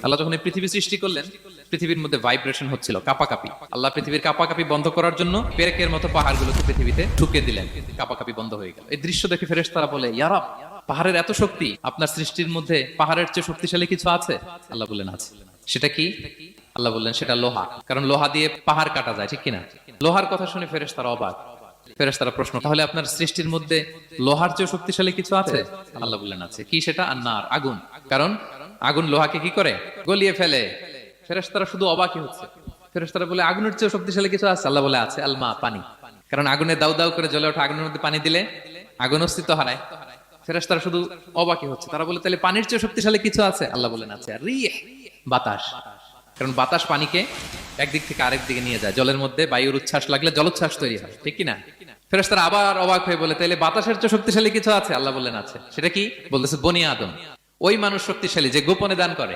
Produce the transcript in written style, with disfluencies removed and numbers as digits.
আল্লাহ যখন এই পৃথিবী সৃষ্টি করলেন, পৃথিবীর মধ্যে ভাইব্রেশন হচ্ছিল, কাপাকাপি। আল্লাহ পৃথিবীর কাপাকাপি বন্ধ করার জন্য পেরেকের মতো পাহাড়গুলোকে পৃথিবীতে ঠুকে দিলেন, কাপাকাপি বন্ধ হয়ে গেল। এই দৃশ্য দেখে ফেরেশতারা বলে, ইয়া রব, পাহাড়ের এত শক্তি, আপনার সৃষ্টির মধ্যে পাহাড়ের চেয়ে শক্তিশালী কিছু আছে? আল্লাহ বললেন আছে। সেটা কি? আল্লাহ বললেন সেটা লোহা, কারণ লোহা দিয়ে পাহাড় কাটা যায়, ঠিক কিনা? লোহার কথা শুনে ফেরেশতারা অবাক। ফেরেশতারা প্রশ্ন, তাহলে আপনার সৃষ্টির মধ্যে লোহার চেয়ে শক্তিশালী কিছু আছে? আল্লাহ বললেন আছে। কি সেটা? আন্নার, আগুন। কারণ আগুন লোহাকে কি করে? গলিয়ে ফেলে। ফেরেশতারা শুধু অবাকই হচ্ছে। ফেরেশতারা বলে, আগুনের চেয়ে শক্তিশালী কিছু আছে? আল্লাহ বলে আছে, আলমা, পানি। কারণ আগুনে দাউ দাউ করে জ্বলে ওঠা আগুনের মধ্যে পানি দিলে আগুন অস্তিত্ব হারায়। ফেরেশতারা শুধু অবাকই হচ্ছে। তারা বলে, তাহলে পানির চেয়ে শক্তিশালী কিছু আছে? আল্লাহ বলেন আছে, রিহ, বাতাস। কারণ বাতাস পানিকে একদিক থেকে আরেক দিকে নিয়ে যায়। জলের মধ্যে বায়ুর উচ্ছ্বাস লাগলে জলোচ্ছ্বাস তৈরি হয়, ঠিক কিনা? ফেরেশতারা আবার অবাক হয়ে বলে, তাইলে বাতাসের চেয়ে শক্তিশালী কিছু আছে? আল্লাহ বললেন আছে। সেটা কি? বলতেছে বনি আদম। ওই মানুষ শক্তিশালী যে গোপনে দান করে।